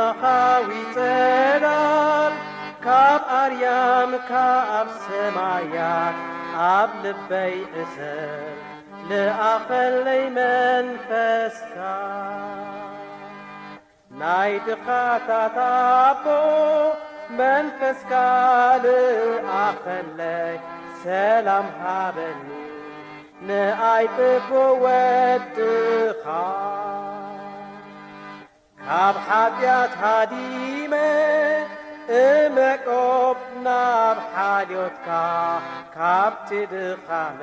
መልአኻዊ ጽላል ካብ ኣርያም ካብ ሰማያት ኣብ ልበይ እሰር ልኣኸለይ መንፈስካ ናይ ድኻታት ኣቦ መንፈስካ ልኣኸለይ ሰላም ሃበኒ ንኣይጥቦ ወድኻ ካብ ሓጢኣት ሃዲመ እመቆብ ናብ ሓልዮትካ ካብቲ ድኻመ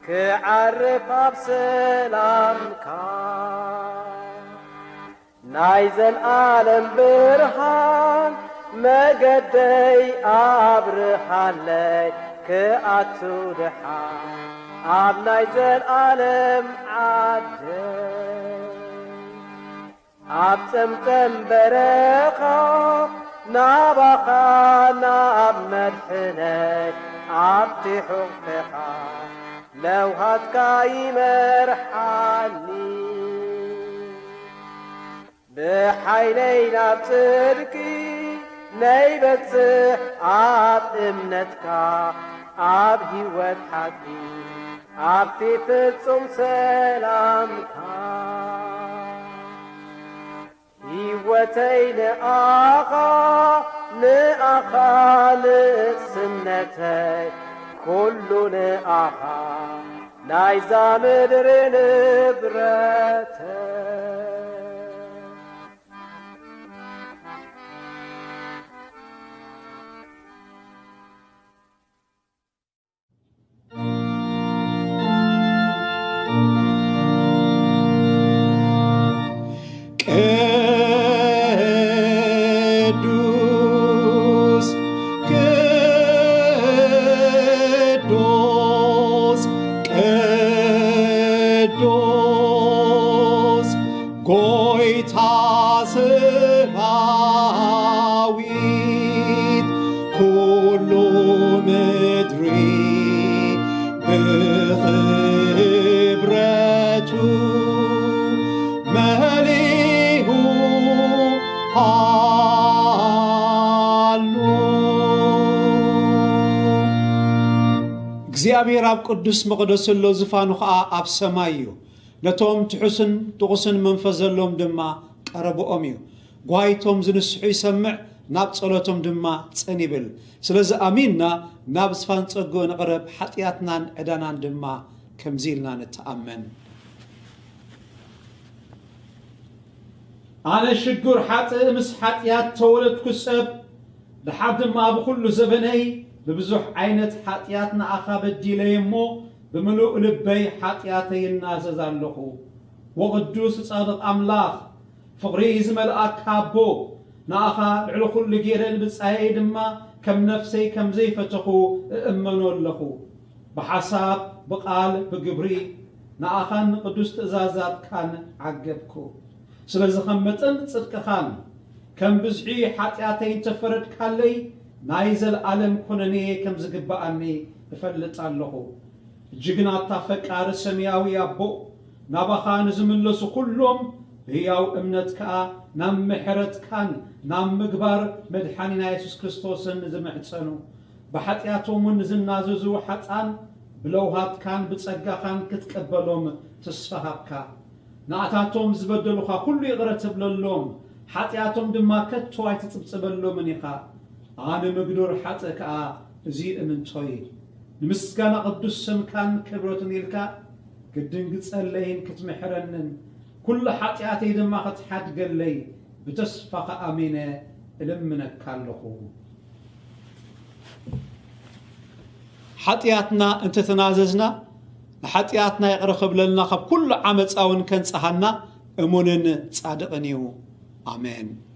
ክዓርፍ ኣብ ሰላምካ ናይ ዘለዓለም ብርሃን መገደይ ኣብርሃለይ ክኣቱ ድሓን ኣብ ናይ ዘለዓለም ዓደይ ኣብ ፀምፀም በረኻ ናባኻ ናብ መድሕነይ ኣብቲ ሕቑፍኻ ለውሃትካ ይመርሓኒ ብሓይለይ ናብ ጽድቂ ነይበጽሕ ኣብ እምነትካ ኣብ ሕይወት ሓቂ ኣብቲ ፍጹም ሰላምካ ሕይወተይ ንኣኻ ንእስነተይ ኩሉ ንኣኻ ናይዛ ምድሪ ንብረተይ እግዚአብሔር ኣብ ቅዱስ መቕደስ ዘሎ ዝፋኑ ከዓ ኣብ ሰማይ እዩ ነቶም ትሑስን ጥቑስን መንፈስ ዘሎም ድማ ቀረብኦም እዩ ጓይቶም ዝንስሑ ይሰምዕ ናብ ጸሎቶም ድማ ጽን ይብል ስለዚ ኣሚንና ናብ ዝፋን ጸጎ ንቕረብ ሓጢኣትናን ዕዳናን ድማ ከምዚ ኢልና ንተኣመን ኣነ ሽጉር ሓጥእ ምስ ሓጢኣት ተወለድኩ ሰብ ድሓር ድማ ብኩሉ ዘበነይ ببزح عينت حاتياتنا أخابت ديليمو بملوء لبي حاتياتي الناس زالخو وقدوس صادق أملاخ فغريز ملأك هابو ناخا العلو كل جيرين بسعيد ما كم نفسي كم زي فتخو امنو لخو بحساب بقال بقبري ناخان قدوس تزازات كان عقبكو سلازي خمتن صدق خان كم بزحي حاتياتي تفرد كالي نايزل عالم كونني كم زقبأني بفلت علىه جيجنا تفكر سمياوي أبو نبخان زملسو كلهم هياو امنتك نام محرتك نام مقبر مدحانينا يسوس كريستوس نزمحتسنو بحطياتهم نزناززو حطان بلوهات كان بتصقا خان كتقبلهم تسفهبك نعتاتهم زبدلوخا كل يغرت بللهم حطياتهم دما كتو يتصبصبلو منيخا أنا مقدور حتىك زي من توي نمسكنا قدوس سمكان كبروتني لك قدن قصلين كتمحرنن كل حتياتي دما خت حد قال لي بتصفق أمينة لمنك كالخو حتياتنا انت تناززنا حتياتنا يقرخب لنا خب كل عمت أو كان صحنا أمونن صادقنيو آمين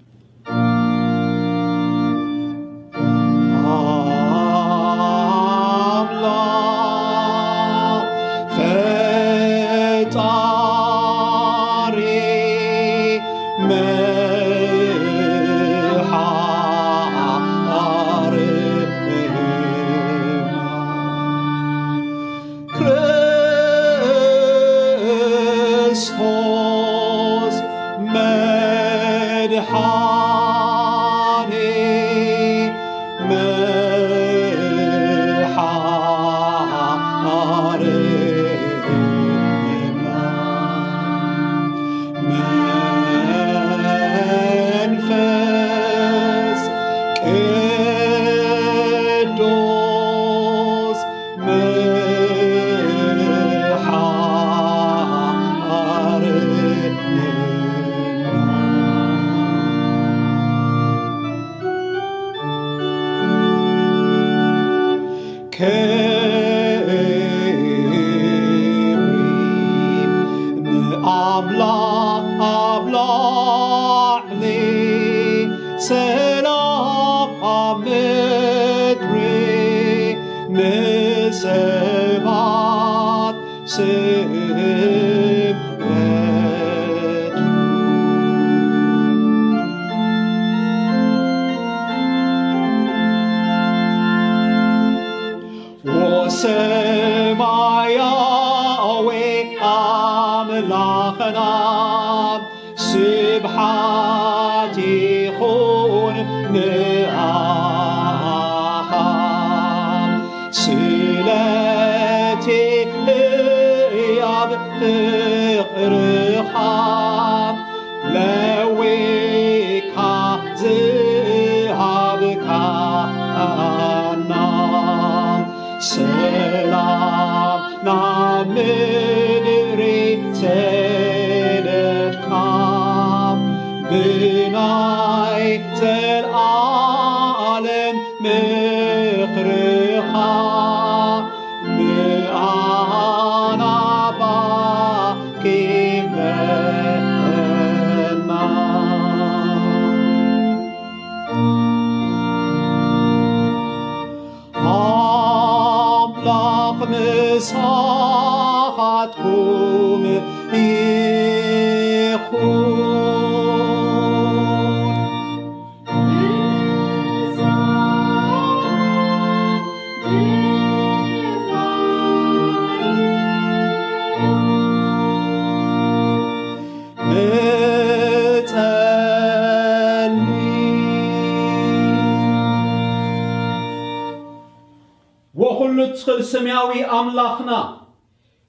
وخل سماوي أملاخنا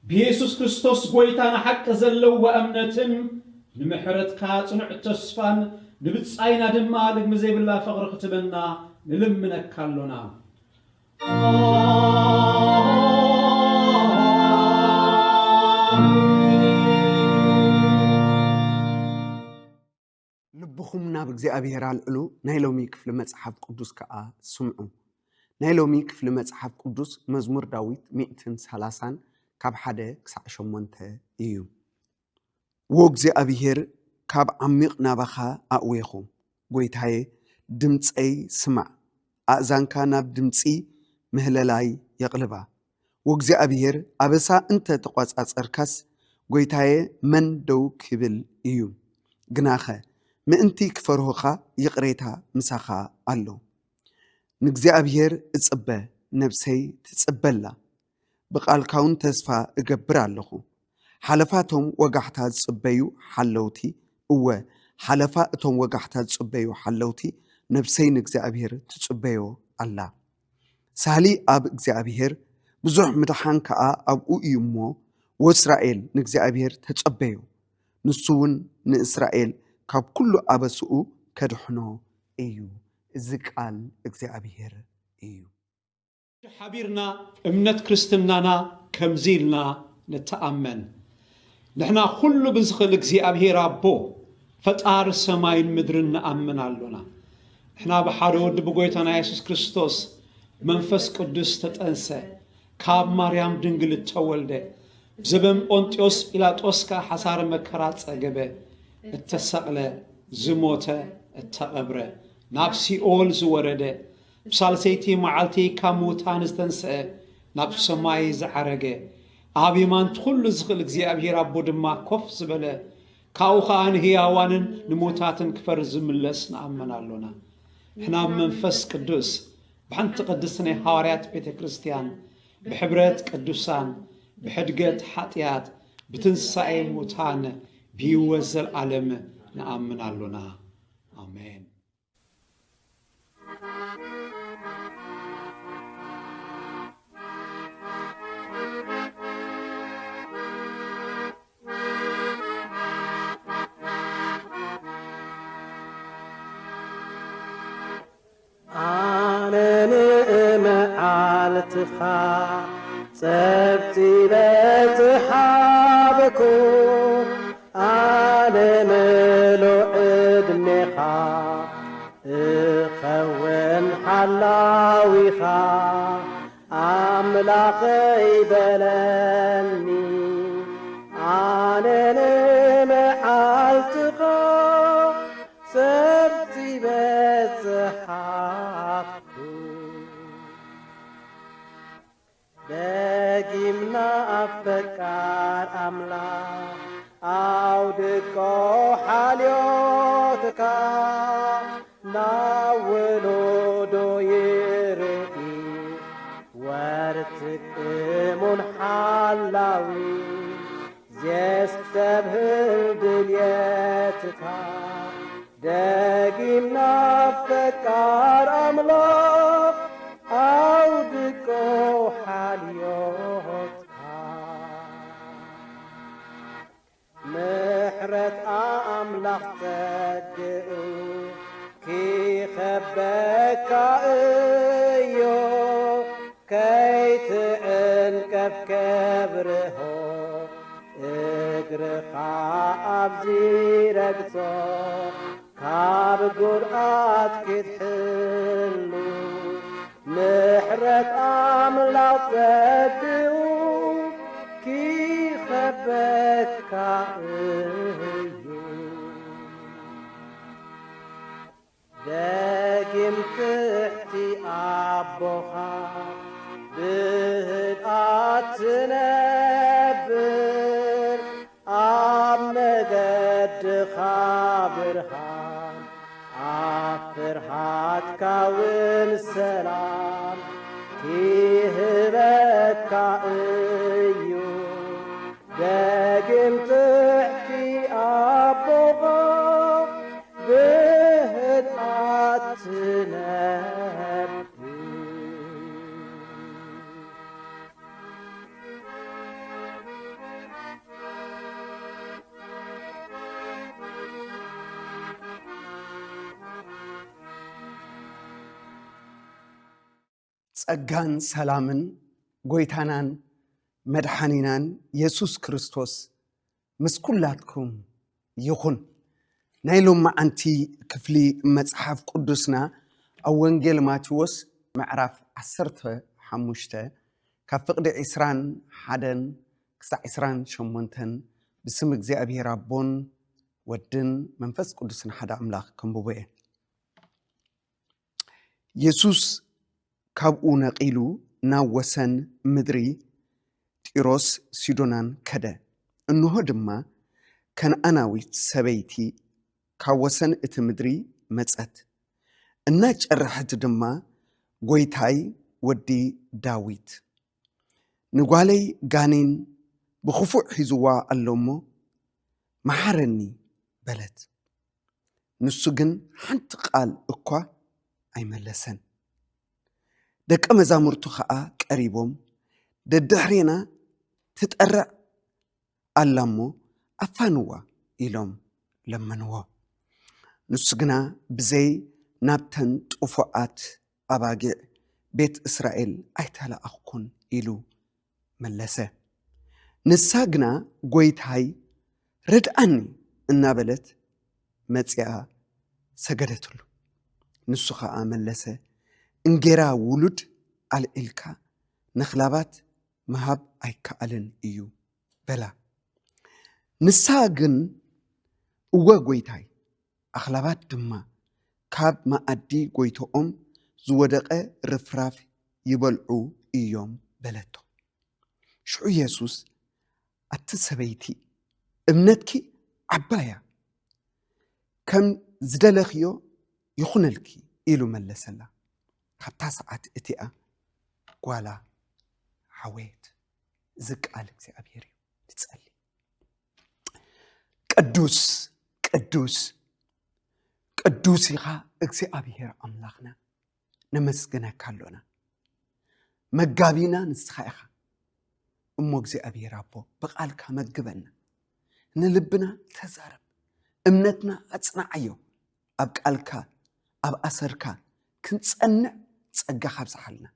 بيسوس كريستوس قويتانا حق زلو وأمنتن نمحرتك صنع التسفان نبتس أين دما لك مزيب الله فقر ختبنا نلمنك كالونا لبخمنا بእግዚአብሔር አልዕሉ ናይ ሎሚ ክፍለ መጽሐፍ ቅዱስ ከኣ ስምዑ ናይ ሎሚ ክፍለ መጽሐፍ ቅዱስ መዝሙር ዳዊት 130 ካብ 1 ክሳብ 8 እዩ ወእግዚአብሔር ካብ ዓሚቕ ናባኻ ኣእዌኹ ጎይታዬ ድምፀይ ስማዕ ኣእዛንካ ናብ ድምፂ ምህለላይ የቕልባ ወእግዚአብሔር ኣበሳ እንተ ተቆጻጸርካስ ጎይታዬ መን ደው ክብል እዩ ግናኸ ምእንቲ ክፈርሁኻ ይቕሬታ ምሳኻ ኣሎ ንእግዚአብሔር እጽበ ነብሰይ ትጽበላ ብቃልካውን ተስፋ እገብር ኣለኹ ሓለፋቶም ወጋሕታ ዝጽበዩ ሓለውቲ እወ ሓለፋ እቶም ወጋሕታ ዝጽበዩ ሓለውቲ ነብሰይ ንእግዚአብሔር ትጽበዮ ኣላ ሳሊ ኣብ እግዚአብሔር ብዙሕ ምድሓን ከዓ ኣብኡ እዩ እሞ ወእስራኤል ንእግዚአብሔር ተጸበዩ ንሱውን ንእስራኤል ካብ ኩሉ ኣበስኡ ከድሕኖ እዩ እዚ ቃል እግዚአብሔር እዩ حبيرنا امنت كريستنانا كمزيلنا نتأمن نحنا كل بزخل እግዚአብሔር አቦ ፈጣር ሰማይን ምድርን ነአምን አለና نحنا بحارود بጎይታና ኢየሱስ ክርስቶስ መንፈስ ቅዱስ ተጠንሰ ካብ ማርያም ድንግል ተወልደ ዘበም ጶንጢዮስ ጲላጦስ ከሐሳር መከራ ጸገበ እተሰቅለ ዝሞተ እተቀብረ ናብ ሲኦል ዝወረደ ብሳልሰይቲ መዓልቲ ካብ ሙታን ዝተንስአ ናብ ሰማይ ዝዓረገ ኣብ የማንት ኩሉ ዝኽእል እግዚአብሔር አቦ ድማ ኮፍ ዝበለ ካብኡ ከዓ ንህያዋንን ንሙታትን ክፈርድ ዝምለስ ንኣምን ኣሎና ንሕና መንፈስ ቅዱስ ብሓንቲ ቅድስቲ ናይ ሐዋርያት ቤተ ክርስቲያን ብሕብረት ቅዱሳን ብሕድገት ኃጢአት ብትንሳኤ ሙታን ቢወት ዘለዓለም ንኣምን ኣሎና ኣሜን። መዓልትኻ ጸብቲ በዝሓበኩ ኣነ ምሉእ ዕድሜኻ እኸውን ሓላዊኻ ኣምላኸይ በለኒ ኣነ ንመዓልትኻ ጸብቲ በዝሓብኩ ደጊምና ኣፈቃር ኣምላኽ ኣውድቆ ሓልዮትካ ናውሉዶ ይርኢ ወርትቅሙን ሓላዊ ዘስተብህል ድልየትካ ደጊምና ኣፈቃር ኣምላኽ ኣውድቆ ሓልዮትካ ምሕረት ኣምላኽ ጸግኡ ኪኸበካ እዮ ከይትዕንቀፍ ከብርሆ እግርኻ ኣብዚ ረግጾ ካብ ጉድኣት ክትሕሉ ምሕረት ኣምላኽ ጸግኡ ኪኸበካ እዩ ደጊም ትሕቲ ኣቦኻ ብህድኣት ትነብር ኣብ መገድኻ ብርሃን ኣብ ፍርሃትካ ውን ሰላም ኪህበካ እዩ ደጊም ትሕቲ ኣቦኻ ብህድኣት ትነብር ጸጋን ሰላምን ጎይታናን መድኃኒናን ኢየሱስ ክርስቶስ ምስ ኩላትኩም ይኹን። ናይ ሎም መዓንቲ ክፍሊ መጽሓፍ ቅዱስና ኣብ ወንጌል ማቴዎስ ምዕራፍ 15 ካብ ፍቕዲ 21 ክሳብ 28 ብስም እግዚኣብሔር ኣቦን ወድን መንፈስ ቅዱስን ሓደ ኣምላኽ ከንብቦ እየ። ኢየሱስ ካብኡ ነቂሉ ናብ ወሰን ምድሪ ጢሮስ ሲዶናን ከደ። እንሆ ድማ ከነአናዊት ሰበይቲ ካብ ወሰን እቲ ምድሪ መጸት። እናጨርሕት ድማ ጎይታይ ወዲ ዳዊት ንጓለይ ጋኔን ብኽፉዕ ሒዝዋ ኣሎሞ መሓረኒ በለት። ንሱ ግን ሓንቲ ቃል እኳ ኣይመለሰን። ደቀ መዛሙርቱ ከዓ ቀሪቦም ደድሕሬና ትጠርዕ ኣላሞ ኣፋንዋ ኢሎም ለመንዎ። ንሱ ግና ብዘይ ናብተን ጥፉዓት ኣባጊዕ ቤት እስራኤል ኣይተለኣኽኩን ኢሉ መለሰ። ንሳ ግና ጎይታይ ርድኣኒ እናበለት መጺኣ ሰገደትሉ። ንሱ ከዓ መለሰ እንጌራ ውሉድ ኣልዒልካ ነኽላባት መሃብ ኣይከኣልን እዩ በላ። ንሳ ግን እወ ጎይታይ ኣኽላባት ድማ ካብ ማኣዲ ጎይቶኦም ዝወደቐ ርፍራፍ ይበልዑ እዮም በለቶ። ሽዑ ኢየሱስ ኣቲ ሰበይቲ እምነትኪ ዓባያ ከም ዝደለኽዮ ይኹነልኪ ኢሉ መለሰላ። ካብታ ሰዓት እቲኣ ጓላ ሓወየት። ዝቃል እግዚኣብሔር እዩ። ንጸሊ። ቅዱስ ቅዱስ ቅዱሲኻ እግዚአብሔር አምላኽና ነመስግነካ አሎና መጋቢና ንስኻ ኢኻ እሞ እግዚአብሔር አቦ በቃልካ መግበና ንልብና ተዛረብ እምነትና አጽናዕዮ ኣብ ቃልካ ኣብ ኣሰርካ ክንጸንዕ ጸጋኻ ብዛሓልና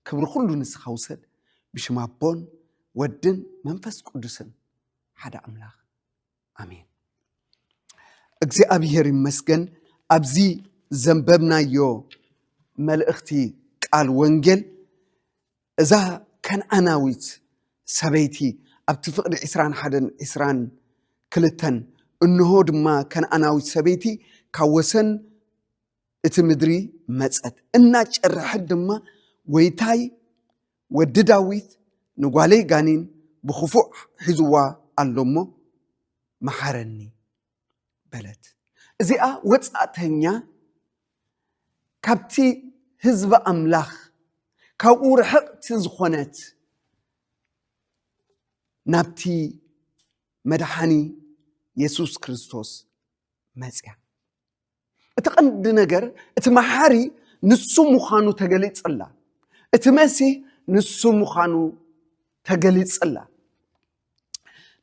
ክብሪ ሁሉ ንስኻ ውሰድ ብሽም አቦን ወድን መንፈስ ቅዱስን ሓደ አምላኽ አሜን። እግዚአብሔር ይመስገን። ኣብዚ ዘንበብናዮ መልእኽቲ ቃል ወንጌል እዛ ከነዓናዊት ሰበይቲ ኣብቲ ፍቕዲ 21-22 እንሆ ድማ ከነዓናዊት ሰበይቲ ካብ ወሰን እቲ ምድሪ መጸት እናጨርሐት ድማ ወይታይ ወዲ ዳዊት ንጓለይ ጋኒን ብኽፉዕ ሒዝዋ ኣሎሞ መሓረኒ በለት። እዚኣ ወጻእተኛ ካብቲ ህዝቢ ኣምላኽ ካብኡ ርሕቕቲ ዝኾነት ናብቲ መድሓኒ ኢየሱስ ክርስቶስ መጽያ። እቲ ቀንዲ ነገር እቲ መሓሪ ንሱ ምዃኑ ተገሊጽላ፣ እቲ መሲህ ንሱ ምዃኑ ተገሊጽላ።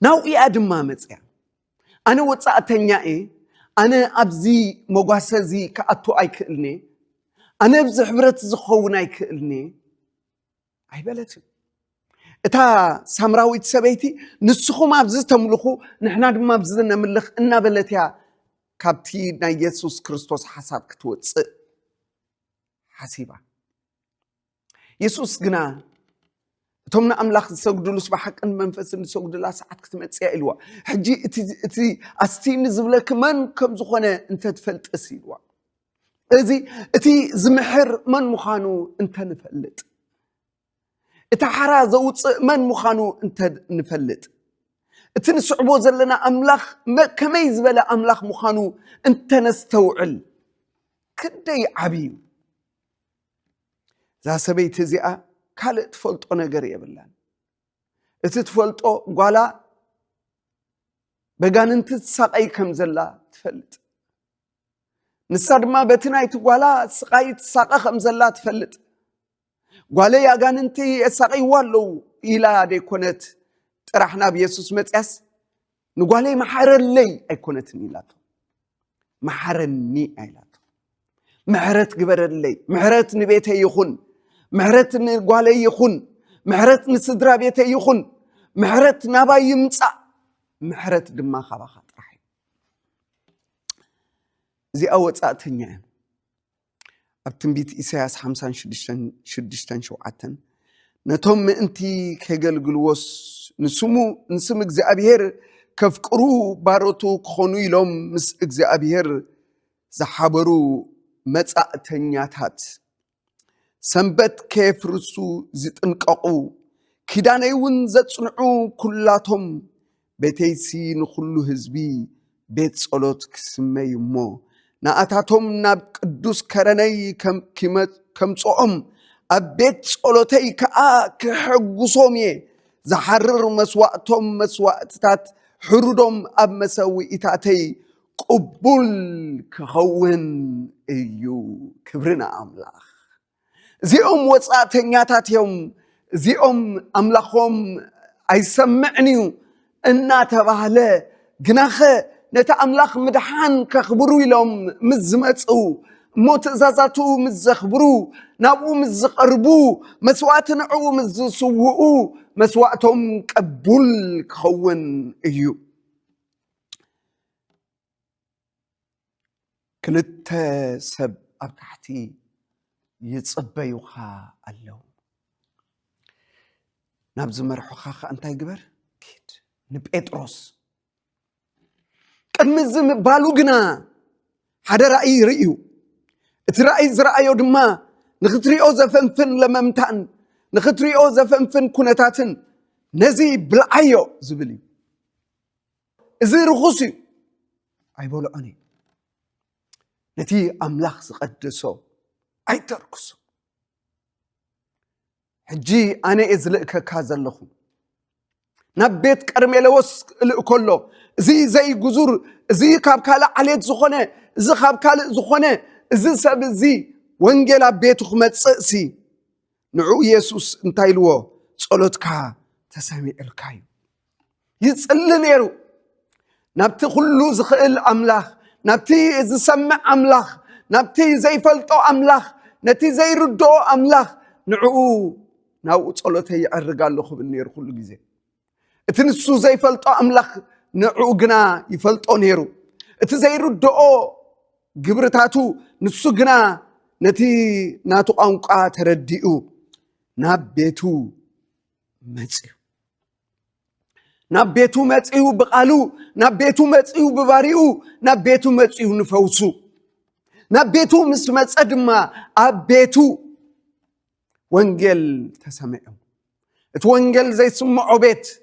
ናውኢኣ ድማ መጽያ። ኣነ ወጻእተኛ እየ፣ ኣነ ኣብዚ መጓሰ እዚ ክኣቱ ኣይክእልኒ፣ ኣነ ኣብዚ ሕብረት ዝኸውን ኣይክእልኒ ኣይበለትን። እታ ሳምራዊት ሰበይቲ ንስኹም ኣብዚ ተምልኹ ንሕና ድማ ኣብዚ ነምልኽ እናበለት እያ ካብቲ ናይ ኢየሱስ ክርስቶስ ሓሳብ ክትወፅእ ሓሲባ። ኢየሱስ ግና እቶም ንኣምላኽ ዝሰግድሉስ ብሓቅን መንፈስን ዝሰግድላ ሰዓት ክትመጽያ ኢልዋ። ሕጂ እቲ ኣስቲኒ ዝብለክ መን ከም ዝኾነ እንተትፈልጥስ ኢልዋ። እዚ እቲ ዝምሕር መን ምዃኑ እንተንፈልጥ፣ እቲ ሓራ ዘውፅእ መን ምዃኑ እንተንፈልጥ፣ እቲ ንስዕቦ ዘለና ኣምላኽ ከመይ ዝበለ ኣምላኽ ምዃኑ እንተነስተውዕል ክንደይ ዓብዩ። እዛ ሰበይቲ እዚኣ ካልእ ትፈልጦ ነገር የብላን። እቲ ትፈልጦ ጓላ በጋንንቲ ትሳቀይ ከም ዘላ ትፈልጥ። ንሳ ድማ በቲ ናይቲ ጓላ ስቃይ ትሳቀ ከም ዘላ ትፈልጥ። ጓለይ ኣጋንንቲ የሳቀይዋ ኣለዉ ኢላ ደይኮነት ጥራሕ ናብ ኢየሱስ መጽያስ ንጓለይ መሓረለይ ኣይኮነትን ኢላቶ፣ መሓረኒ ኣይላቶ። ምሕረት ግበረለይ፣ ምሕረት ንቤተይ ይኹን፣ ምሕረት ንጓለይ ይኹን፣ ምሕረት ንስድራ ቤተይ ይኹን፣ ምሕረት ናባይ ይምጻእ፣ ምሕረት ድማ ካባኻ ጥራሕ እዩ። እዚኣ ወጻእተኛ እያ። ኣብ ትንቢት ኢሳያስ 56:7 ነቶም ምእንቲ ከገልግልዎስ ንስም እግዚአብሔር ከፍቅሩ ባሮቱ ክኾኑ ኢሎም ምስ እግዚአብሔር ዝሓበሩ መጻእተኛታት ሰንበት ከየፍርሱ ዝጥንቀቑ ኪዳነይ እውን ዘጽንዑ ኩላቶም ቤተይሲ ንኹሉ ህዝቢ ቤት ጸሎት ክስመይ እሞ ንኣታቶም ናብ ቅዱስ ከረነይ ከምጽኦም ኣብ ቤት ጸሎተይ ከዓ ክሕጉሶም እየ። ዝሓርር መስዋዕቶም መስዋዕትታት ሕሩዶም ኣብ መሰዊኢታተይ ቅቡል ክኸውን እዩ። ክብርና ኣምላኽ። እዚኦም ወጻእተኛታት እዮም። እዚኦም ኣምላኾም ኣይሰምዕን እዩ እናተባህለ ግናኸ ነቲ ኣምላኽ ምድሓን ከኽብሩ ኢሎም ምስ ዝመፁ እሞ ትእዛዛቱ ምስ ዘኽብሩ ናብኡ ምስ ዝቐርቡ መስዋዕቲ ንዕኡ ምስ ዝስውኡ መስዋዕቶም ቅቡል ክኸውን እዩ። ክልተ ሰብ ኣብ ታሕቲ ይጽበዩኻ ኣለዉ። ናብ ዝመርሑኻ ኸ እንታይ ግበር? ኪድ ንጴጥሮስ ቅድሚ ዝምባሉ ግና ሓደ ራእይ ርእዩ። እቲ ራእይ ዝረአዮ ድማ ንኽትሪኦ ዘፈንፍን ለመምታን ንኽትሪኦ ዘፈንፍን ኩነታትን ነዚ ብልዓዮ ዝብል እዩ። እዚ ርኹስ እዩ ኣይበልዖን እዩ። ነቲ ኣምላኽ ዝቐድሶ ኣይተርክሶ። ሕጂ ኣነ እየ ዝልእከካ ዘለኹ ናብ ቤት ቀርሜሎስ እልእ ከሎ እዚ ዘይጉዙር እዚ ካብ ካልእ ዓሌት ዝኾነ إذا خاب كالي زخونة إذا سب زي وانجيل بيتو خمتسئسي نعو يسوس انتايلوه صلوتك تسامي الكاي يتسأل نيرو نبتي خلو زخيل أملاخ نبتي إذا سمع أملاخ نبتي زي فلتو أملاخ نبتي زي ردو أملاخ نعو صلوته يعرقال له خب النير كل جزء اتنسو زي فلتو أملاخ نعو جنا يفلتو نيرو اتزي ردو جبرتاتو نسو جنا نتي ناتو أنقا تردئو نبيتو مزيو نبيتو مزيو بقالو نبيتو مزيو بباريو نبيتو مزيو نفوسو نبيتو مسمت أدما أبيتو وانجل تسمعو اتوانجل زي سمعو بيت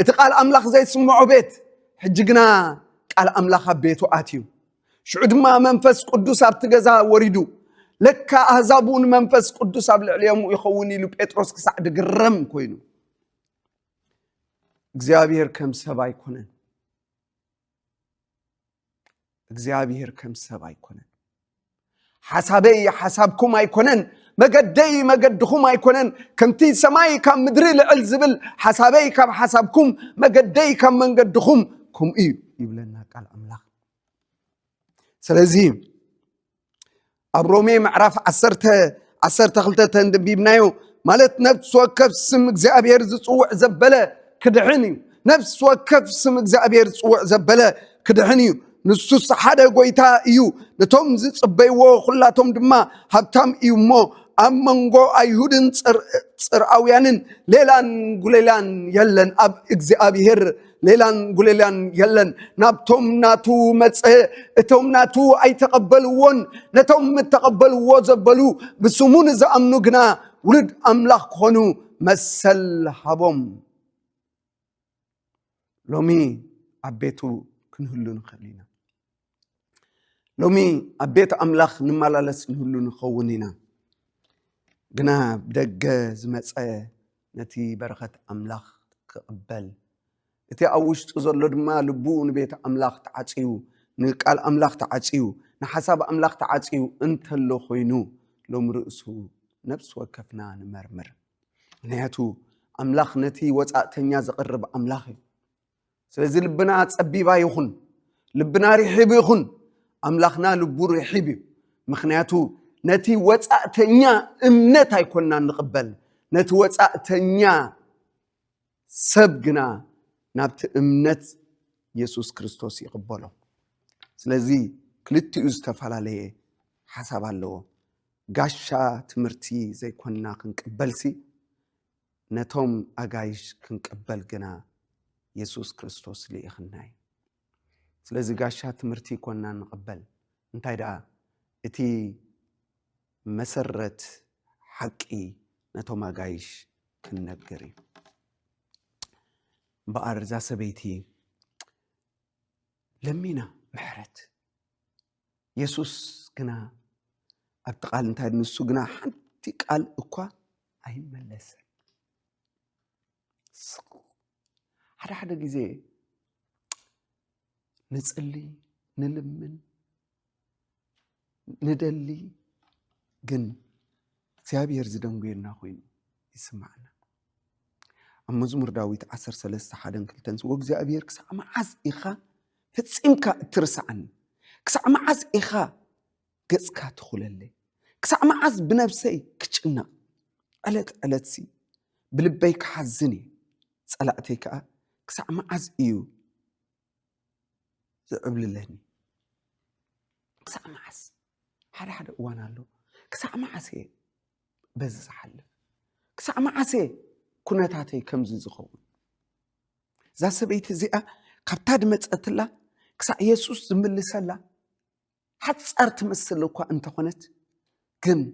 اتقال أملاخ زي سمعو بيت حجقنا قال أملاخ بيتو آتيو شعود ما منفس قدوس ابتغزا وريدو لك أهزابون منفس قدوس اليوم يخوني لو بيتروس كسعد قرم كوينو እግዚአብሔር ከም ሰብ አይኮነን እግዚአብሔር ከም ሰብ አይኮነን حسابي حسابكم አይኮነን مقدي مقدكم አይኮነን كمت سماي كم مدري العلزبل حسابي كم حسابكم مقدي كم منقدكم كم ايو يبلنا قال املاك سلازي ابرومي معرف عسرت خلته تندبيبنايو مالت نفس وكف سم እግዚአብሔር ዝጽውዕ ዘበለ كدحني نفس وكف سم እግዚአብሔር ዝጽውዕ ዘበለ كدحني نسوس حدا قويتا ايو نتوم زبيو خلاتهم دما هبتام ايو مو امنغو ايهودن صرعويانن ليلان غليلان يلن اب እግዚአብሔር ليلان غليلان يلن نابتوم ناتو مصه اتوم ناتو اي تقبلون نتوم تقبلوا زبلو بسمون زامنو غنا ولد املاح كونو مسل حبوم لومي ابيتو كنهلو نخلينا لومي أبيت أملاخ نمالالس نهلو نخونينا قنا بدق زمتسأ نتي برخة أملاخ كقبل إتي أوشت أزور لدما لبون بيت أملاخ تعاتيو نقال أملاخ تعاتيو نحساب أملاخ تعاتيو انت اللو خوينو لوم رأسو نفس وكفنا نمرمر نهاتو أملاخ نتي وطاق تنيا زقرب أملاخي سلازي لبنا تسبيبا يخون لبنا ريحيب يخون أملاخنا لبور يحبي مخنياتو نتي وطاقتنيا امنت هيكوننا نقبل نتي وطاقتنيا سبقنا نابت امنت يسوس كريستوس يقبله سلازي كلتي استفعلالي حساب الله غاشا تمرتي زي كوننا كنقبلسي نتوم اغايش كنقبل غنا يسوس كريستوس لي اخناي سلازي غاشا تمرتي كوننا نقبل انتاي دا اتي مسرت حقي نتو ماغايش كننغري بارزا سبيتي لمينا محرت يسوس كنا ابتقال انتاي نسو كنا حنتي قال اكوا اي ملس حدا غزي نصلي نلمن ندلي جن እግዚአብሔር ዝደንጉየና ኮይኑ ይስማዕና ኣብ መዝሙር ዳዊት 13 ሓደን ክልተን ወእግዚአብሔር ክሳዕ መዓዝ ኢኻ ፍጺምካ እትርስዓኒ ክሳዕ መዓዝ ኢኻ ገጽካ ትኹለለይ ክሳዕ መዓዝ ብነፍሰይ ክጭነቕ ዕለት ዕለትሲ ብልበይ ክሓዝን ጸላእተይ ከዓ ክሳዕ መዓዝ እዩ ዝዕብልለኒ ክሳዕ መዓዝ ሓደ እዋን ኣሎ ክሳዕ መዓዝ بز حلف كسع معسي كنتاتي كمزي زخون زا سبيت زيئة قبتاد متسأتلا كسع يسوس زملسلا حتصار تمثلوكوا انت خونت كن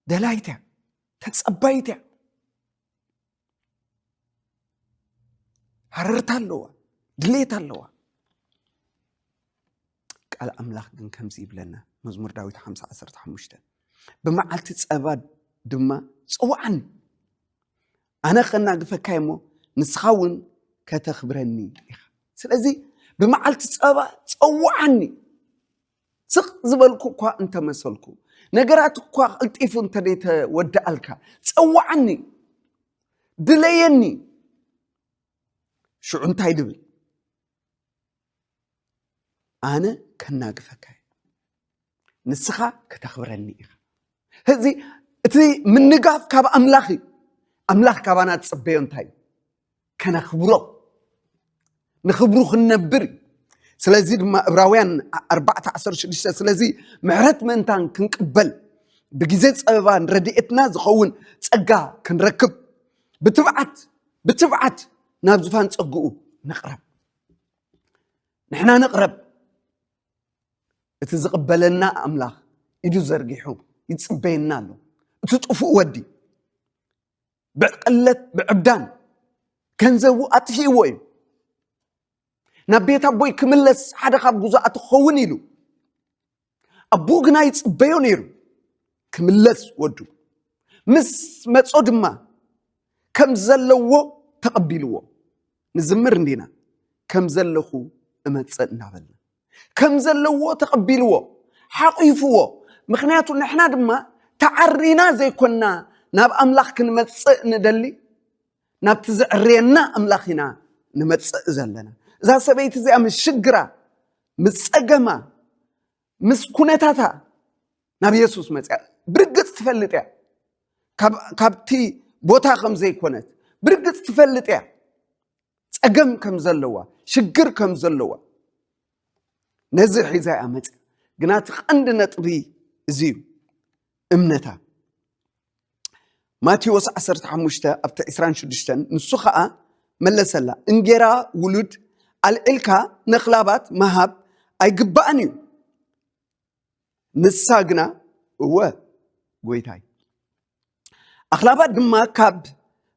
دلايتا تتصبايتا حررتا اللوا دليتا اللوا قال أملاخ كن كمزي بلنا مزمور داويت 5:15 بمعالت تصباد دما صوعن انا خنا غفكايمو نسخاون كتخبرني سلازي بمعالت صبا صوعني ስቕ ዝበልኩ እኳ እንተመሰልኩ ነገራት እኳ ቅልጢፉ እንተደይተ ወድአልካ ፀዋዓኒ ድለየኒ ሽዑ እንታይ ድብል ኣነ ከናግፈካ ንስኻ ከተኽብረኒ ኢኻ ህዚ እቲ ምንጋፍ ካብ ኣምላኽ ኣምላኽ ካባና ትፅበዮ እንታይ ከነኽብሮ ንኽብሩ ክንነብር ስለዚ ድማ ዕብራውያን 4:16 ስለዚ ምሕረት ምእንታን ክንቅበል ብግዜ ፀበባን ረድኤትና ዝኸውን ፀጋ ክንረክብ ብትብዓት ናብ ዙፋን ፀጉኡ ንቕረብ ንሕና ንቕረብ እቲ ዝቕበለና ኣምላኽ ኢዱ ዘርጊሑ ይፅበየና ኣሎ እቲ ጥፉእ ወዲ ብዕቅለት ብዕብዳን ገንዘቡ ኣጥፊእዎ እዩ ናብ ቤት ኣቦይ ክምለስ ሓደ ካብ ጉዛኣት ክኸውን ኢሉ ኣቦ ግና ይፅበዮ ነይሩ ክምለስ ወዱ ምስ መጾ ድማ ከም ዘለዎ ተቐቢልዎ ንዝምር እንዲና ከም ዘለኹ እመፀእ እናበልና ከም ዘለዎ ተቐቢልዎ ሓቂፍዎ ምክንያቱ ንሕና ድማ ተዓሪና ዘይኮንና ናብ ኣምላኽ ክንመፅእ ንደሊ ናብቲ ዝዕርየና ኣምላኽ ኢና ንመፅእ ዘለና እዛ ሰበይቲ እዚኣ ምስ ሽግራ ምስ ፀገማ ምስ ኩነታታ ናብ ኢየሱስ መፅያ ብርግፅ ትፈልጥ እያ ካብቲ ቦታ ከም ዘይኮነት ብርግፅ ትፈልጥ እያ ፀገም ከም ዘለዋ ሽግር ከም ዘለዋ ነዚ ሒዛ እያ መፅያ ግና እቲ ቀንዲ ነጥቢ እዚ እዩ እምነታ ማቴዎስ 15 ኣብቲ 26 ንሱ ከዓ መለሰላ እንጌራ ውሉድ ኣልዕልካ ነኽላባት መሃብ ኣይግባእን እዩ ንሳ ግና እወ ጎይታይ ኣኽላባት ድማ ካብ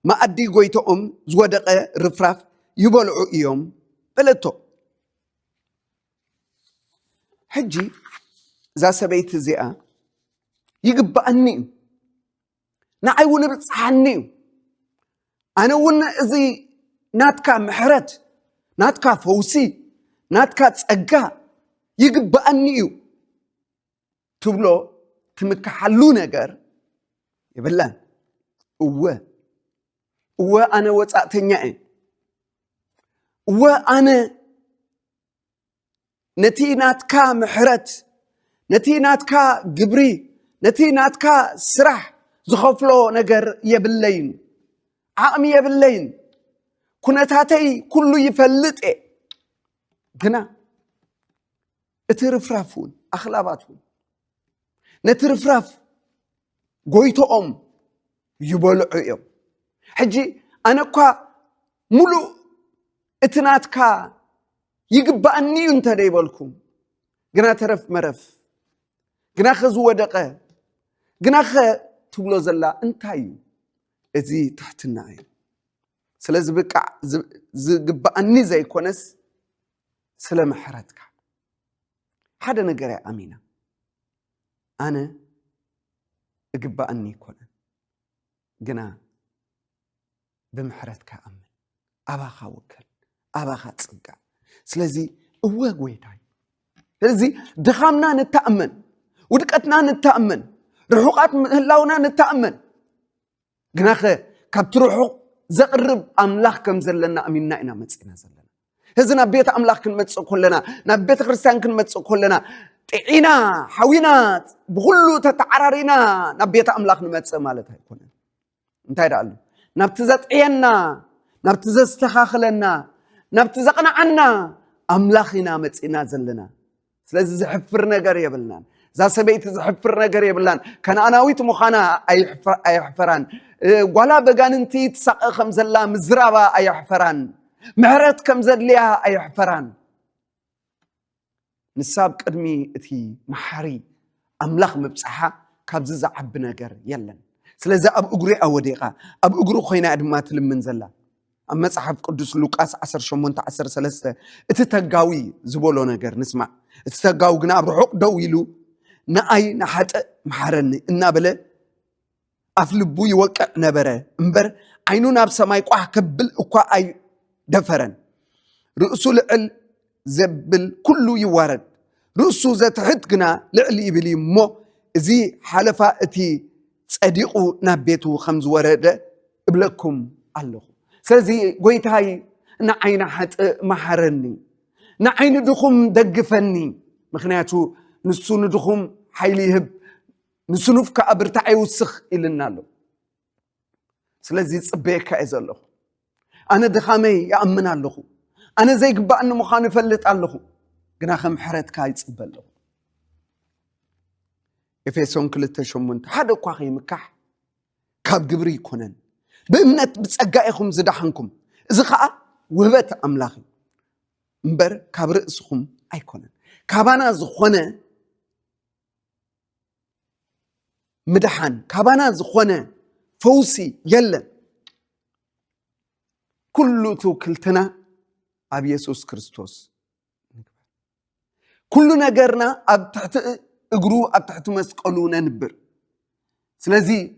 ማኣዲ ጎይቶኦም ዝወደቐ ርፍራፍ ይበልዑ እዮም በለቶ ሕጂ እዛ ሰበይቲ እዚኣ ይግባእኒ እዩ ንዓይ እውን ብፅሓኒ እዩ ኣነ እውን እዚ ናትካ ምሕረት ናትካ ፈውሲ ናትካ ፀጋ ይግባእኒ እዩ ትብሎ ትምክሓሉ ነገር ይብላን እወ ኣነ ወፃእተኛ እየ እወ ኣነ ነቲ ናትካ ምሕረት ነቲ ናትካ ግብሪ ነቲ ናትካ ስራሕ ዝኸፍሎ ነገር የብለይን ዓቕሚ የብለይን ኩነታተይ ኩሉ ይፈልጥ እየ ግና እቲ ርፍራፍ እውን ኣኽላባት እውን ነቲ ርፍራፍ ጎይቶኦም ይበልዑ እዮም ሕጂ ኣነ እኳ ሙሉእ እቲ ናትካ ይግባእኒ እዩ እንተደይበልኩም ግና ተረፍ መረፍ ግና ዝወደቐ ግና ትብሎ ዘላ እንታይ እዩ እዚ ትሕትና እዩ ስለዚ ብቃዕ ዝግባእኒ ዘይኮነስ ስለ ምሕረትካ ሓደ ነገር እያ ኣሚና ኣነ እግባእኒ ይኮነን ግና ብምሕረትካ ኣምን ኣባኻ ውክል ኣባኻ ፅጋዕ ስለዚ እወ ጎይታይ ስለዚ ድኻምና ንተኣመን ውድቀትና ንተኣመን ርሑቃት ምህላውና ንተኣመን ግና ካብቲ ርሑቅ ዘቕርብ ኣምላኽ ከም ዘለና ኣሚንና ኢና መፅና ዘለና ህዚ ናብ ቤተ ኣምላኽ ክንመፅእ ኮለና ናብ ቤተ ክርስቲያን ክንመፅእ ኮለና ጥዒና ሓዊና ብኩሉ ተተዓራሪና ናብ ቤተ ኣምላኽ ንመፅእ ማለት ኣይኮነን እንታይ ዳ ኣሎ ናብቲ ዘጥዕየና ናብቲ ዘስተኻኽለና ናብቲ ዘቕንዓና ኣምላኽ ኢና መፅና ዘለና ስለዚ ዝሕፍር ነገር የብልናን እዛ ሰበይቲ ዝሕፍር ነገር የብላን ከነኣናዊት ምዃና ኣይሕፈራን ጓላ በጋንንቲ ትሳቐ ከም ዘላ ምዝራባ ኣይሕፈራን ምሕረት ከም ዘድልያ ኣይሕፈራን ንሳብ ቅድሚ እቲ መሓሪ ኣምላኽ ምብፅሓ ካብዚ ዝዓቢ ነገር የለን ስለዚ ኣብ እግሪ ኣወዲቓ ኣብ እግሪ ኮይና ድማ ትልምን ዘላ ኣብ መጽሓፍ ቅዱስ ሉቃስ 18:13 እቲ ተጋዊ ዝበሎ ነገር ንስማዕ እቲ ተጋዊ ግና ኣብ ርሑቕ ደው ኢሉ ንኣይ ንሓጥእ መሓረኒ እናበለ ኣፍ ልቡ ይወቅዕ ነበረ እምበር ዓይኑ ናብ ሰማይ ቋሕ ከብል እኳ ኣይደፈረን ርእሱ ልዕል ዘብል ኩሉ ይዋረድ رؤسو زتحت جنا لعلي بلي مو زي حلفا اتي صديقو نابيتو خمز ورده ابلكم الله سلازي قويتاي نعين حت محرني نعين دخم دقفني مخنياتو نسو ندخم حيلي هب نسو نفك أبرتعي وسخ إلنا له سلازي صبيك إذا الله أنا دخامي يأمن الله أنا زي قبأ أنه مخانف اللي الله قنا خم حرت كاي تصبل له إفيسون كلتا شمونت هذا قاقي مكح كاب قبري يكونن بإمنت بتسقائكم زدحنكم إذا خاء وهبت أملاخي مبر كاب رأسكم أيكونن كابانا زخونة مدحان كابانا زخونة فوسي يلا كله توكلتنا أب يسوع كريستوس كل نجارنا أب تحت اجرو أب تحت مسقلونا نبر سلازي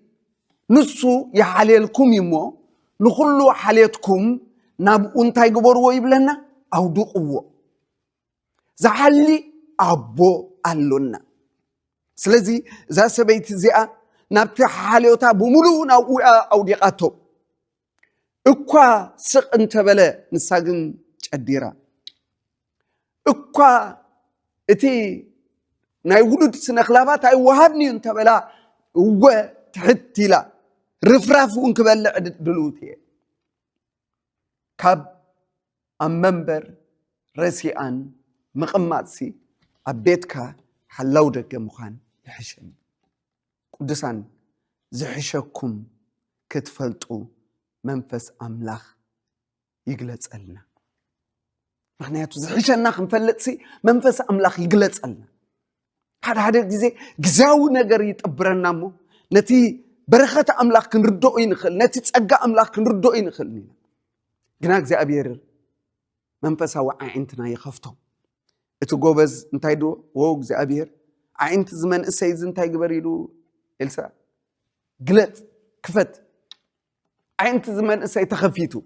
نصو يحليلكم يمو نخلو حليتكم نابقون تايقبور ويبلنا أو دوقوا زحلي أبو ألونا سلازي إذا سبيت زيا نبتح حاليوتا بملونا أو ديقاتو إكوا سق انت بلا نساقن جديرا إكوا إتي ناي ولد سنخلافات أي وهبني انت بلا وتحتي لا رفراف ونكبل دلوتي كاب أممبر رسيان مقماتسي أبيتكا حلاو دقا مخان يحشن قدسان زحشكم كتفلتو منفس أملاخ يقلت ألنا مخنياتو زحشنا خنفلتسي منفس أملاخ يقلت ألنا هذا جزء جزاو نجار يتقبرنا مو نتي برخة أملاخ كنردو ينخل نتي تسقى أملاخ كنردو ينخلني جناك زي أبير منفس هو عينتنا يخفتهم اتجوبز انتايدو ووق زي أبير عينت زمان السيد انتاي قبريلو إلسا قلت كفت عينت زمان السيد تخفيتو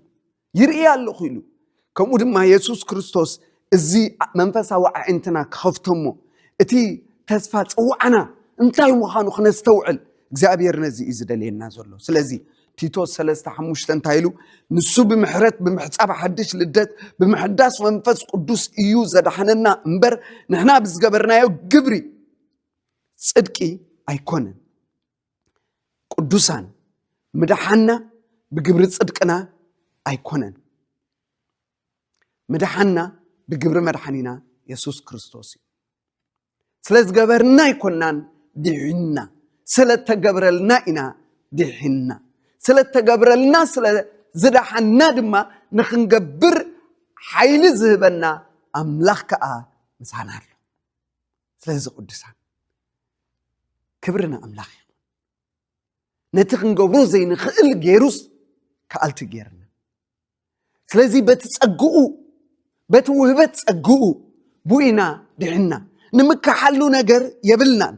يرئي الله خيلو كم ودم ما يسوع كريستوس الزي منفس هو عينتنا كخفتهم اتي تسفات وعنا انتاي مخانو خنستوعل እግዚአብሔር ነዚህ ይዝደለና ዘሎ ስለዚ ቲቶስ 3:5 እንታይሉ ንሱ በመሕረት በመሕጻብ ሐድሽ ልደት በመሕዳስ መንፈስ ቅዱስ እዩ ዘዳሐነና እንበር ንሕና ብዝገበርናዮ ግብሪ ጽድቂ አይኮነን ቅዱሳን ምድሐና በግብሪ ጽድቅና አይኮነን ምድሐና በግብሪ መድሐኒና ኢየሱስ ክርስቶስ ስለዚ ገበርና ይኮናን ዲዕና ስለተገብረልና ኢና ዲሕና ስለተገብረልና ስለ ዝዳሐና ድማ ንኽንገብር ሓይሊ ዝህበና ኣምላኽ ከዓ ምሳና ኣሎ ስለዚ ቅዱሳን ክብርና ኣምላኽ እዩ ነቲ ክንገብሮ ዘይንኽእል ገይሩስ ከኣልቲ ገይርና ስለዚ በቲ ፀግኡ በቲ ውህበት ፀግኡ ቡኢና ዲሕና ንምካሓሉ ነገር የብልናን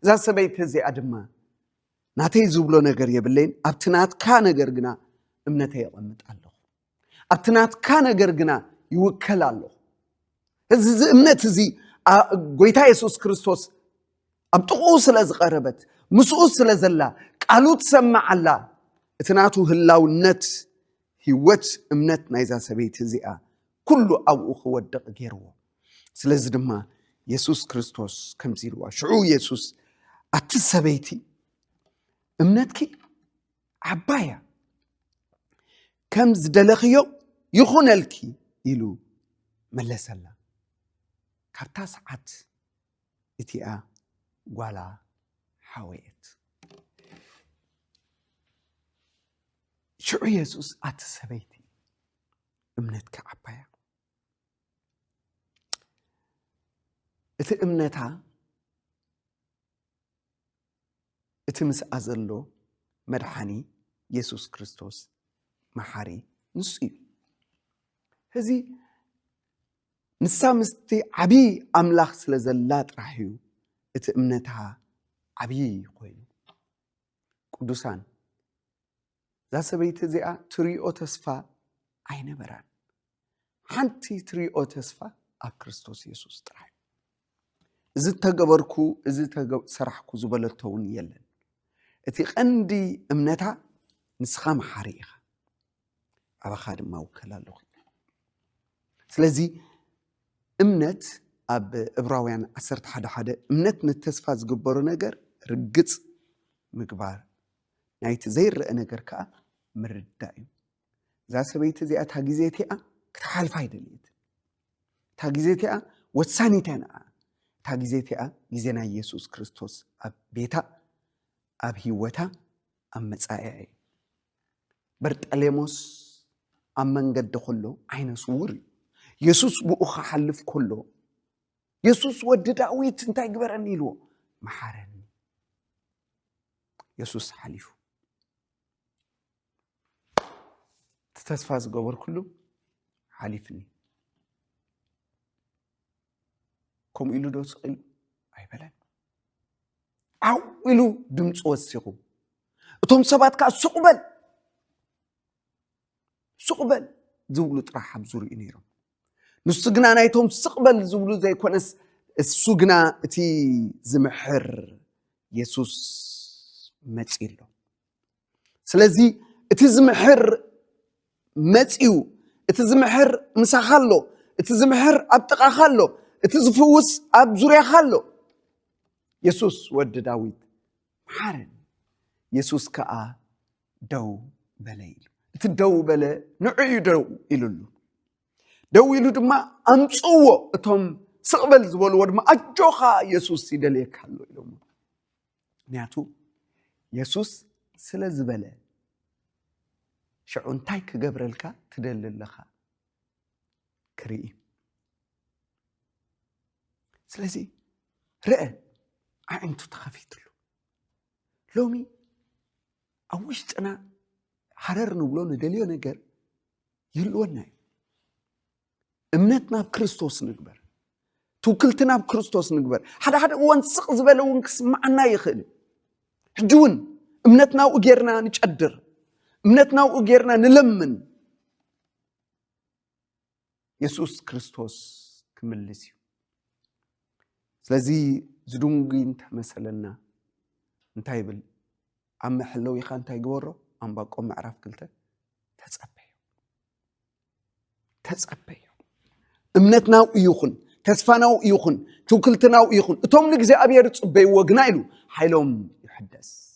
ዛ ሰበይት እዚኣ ድማ ናተይ ዝብሎ ነገር የብለይን ኣብትናትካ ነገር ግና እምነተይ ይቐምጥ ኣለኹ ኣብትናትካ ነገር ግና ይውከል ኣለኹ እዚ እምነት እዚ ጎይታ ኢየሱስ ክርስቶስ ኣብ ጥቕኡ ስለ ዝቐረበት ምስኡ ስለ ዘላ ቃሉ ትሰማዓላ እቲ ናቱ ህላውነት ህይወት እምነት ናይዛ ሰበይት እዚኣ ኩሉ ኣብኡ ክወድቕ ገይርዎ ስለዚ ድማ ኢየሱስ ክርስቶስ ከምዚ ኢልዋ ሽዑ ኢየሱስ أتسبيتي أمنتك عبايا كم زدلخيو يخون لكي يلو ملسلا كارتاس عد اتيا ولا حويت شو يسوس أتسبيتي أمنتك عبايا ات أمنتها اتمس أزلو مدحاني يسوس كريستوس محاري نسئي هذي نسامستي عبي أملاخ سلزلات راحيو اتمنتها عبي قويلو قدوسان ذا سبيت زيا تريو تسفى عين بران حنتي تريو تسفى كريستوس يسوس راحيو إذا تجبركو إذا سرحكو زبلتون يلن إتي عندي أمنتها نسخام حريقة أبا خادم ما وكلا لغي سلازي أمنت أب إبراويان أسرت حدا أمنت نتسفاز جبرو نجر رجت مقبار نايت زير نجر كا مرد دائم ذا سبيت زي أتحجزيتي كتحال فايدة ليت تحجزيتي وتساني تنا تحجزيتي جزنا يسوع كريستوس أب بيتا أب هيوتا أم متساعي برت أليموس أم من قد خلو عين صوري يسوع بأخ حلف كله يسوع ود داويت انت يقبرني له محارني يسوع حليفه تتسفاز قبر كله حليفني كم إلو دوس قل أي بلد أو إلو دمت وسيقو توم سبات كا سقبل زولو ترحب زوري إنيرو نسجنا نايتهم سقبل زولو زي كونس السجنا تي زمحر يسوس متيلو سلازي تي زمحر متيو تي زمحر مسخلو تي زمحر ابتقا خلو تي زفوس اب زوريا خلو يسوس ود داويد حارن يسوس كا دو بليل تدو بلا نعي دو إلو دو إلو دما أمسوو اتهم سقبل زبول ودما أجوخا يسوس سيدليك حلو إلو نياتو يسوس سلا زبلا شعون تايك قبرلكا تدلل لخا كريم سلازي رأى عينتو تخفيتلو لومي أوشت أنا حرر نبلون دليو نجر يلونا امنتنا بكريستوس نكبر توكلتنا بكريستوس نكبر حدا وانسق زباله ونكس معنا يخل حجون امنتنا وغيرنا نقدر امنتنا وغيرنا نلمن يسوع كريستوس كملسيو سلازي زدونغي انت مثلنا انتي بل عم حلو يخا انتي يغورو أم باقوم معرف قلته تتصبيو امنتنا ويخن تسفانا ويخن توكلتنا ويخن توم نجزي أبير تصبيو وجنايلو حيلهم يحدث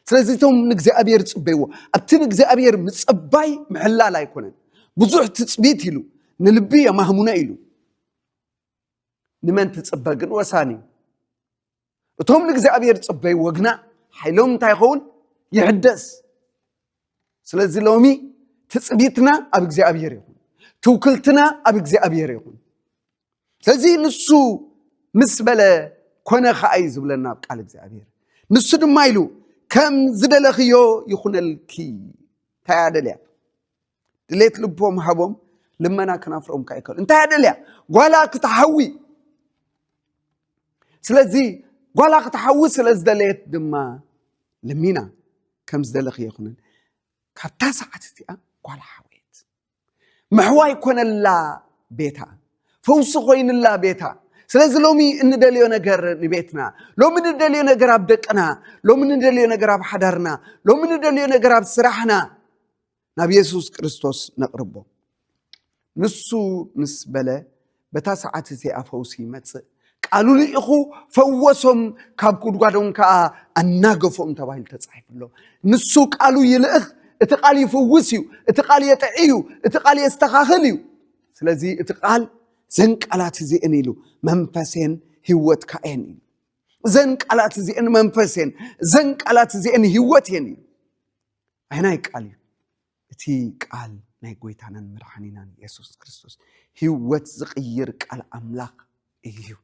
سلازي توم نجزي أبير تصبيو أبتن نجزي أبير متصباي محلا لا يكونن بزوح تتصبيتيلو نلبيه مهمونا إلو نمن تتصبقن وساني توم نجزي أبير تصبيو وجنا حيلهم تايخون يحدث سلازي لومي تثبيتنا أبغزي أبير يكون توكلتنا أبغزي أبير يكون سلازي نسو مسبلة كنا خايز بلنا بقال أبغزي أبير نسو دمايلو كم زدل خيو يخون الكي تاعدليا دليت لبهم حبهم لما أنا كنا فرهم كايكل انت تاعدليا ولا كتحوي سلازي ولا كتحوي سلاز دليت دما لمينا كم زدل خيو يخون كابتا ساعتي قال حويت محواي كون الله بيتا فوس خوين الله بيتا سلاز لومي ان دليو نجر نبيتنا لو من دليو نجر ابدقنا لو من دليو نجر بحضرنا لو من دليو نجر بسرحنا نبي يسوع كريستوس نقربو نسو نسبله بتا ساعتي افوسي مص قالوا لي اخو فوسهم كاب قدغادون كا اناغفهم تبايل تصحيفلو نسو قالوا يلخ اتقال يفوسيو اتقال يطعيو اتقال يستخاخليو سلازي اتقال زنقالات زي انيلو منفسين هيوت كاين زنقالات زي ان منفسين زنقالات زي ان هيوت يني هنا يقال تي قال ناي غويتانن مرحنينان يسوع كريستوس هيوت زقير قال املاك ايو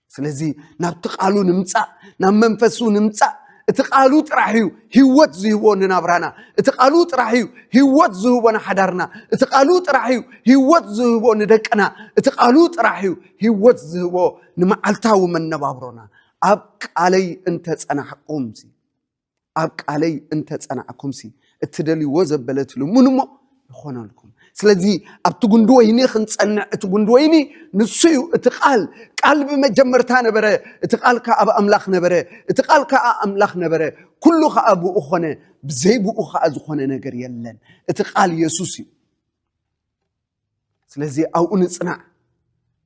سلازي نابتقالو نمصا نمنفسو نمصا اتقالو طراحيو هيوت زيبون نابرانا اتقالو طراحيو هيوت زيبون حدارنا اتقالو طراحيو هيوت زيبون دقنا اتقالو طراحيو هيوت زيبو نمعلتاو من نبابرونا ابق علي انت صنعكمسي ابق علي انت صنعكمسي اتدلي وزبلتلو منمو يخونالكم ስለዚህ ኣብቲ ጉንዲ ወይኒ ክንጸንዕ እቲ ጉንዲ ወይኒ ንሱ እዩ እቲ ቃል ብመጀመርታ ነበረ እቲ ቃል ከዓ ኣብ ኣምላኽ ነበረ እቲ ቃል ከዓ ኣምላኽ ነበረ ኩሉ ከዓ ብኡ ኾነ ብዘይብኡ ከዓ ዝኾነ ነገር የለን እቲ ቃል ኢየሱስ እዩ ስለዚ ኣብኡ ንጽናዕ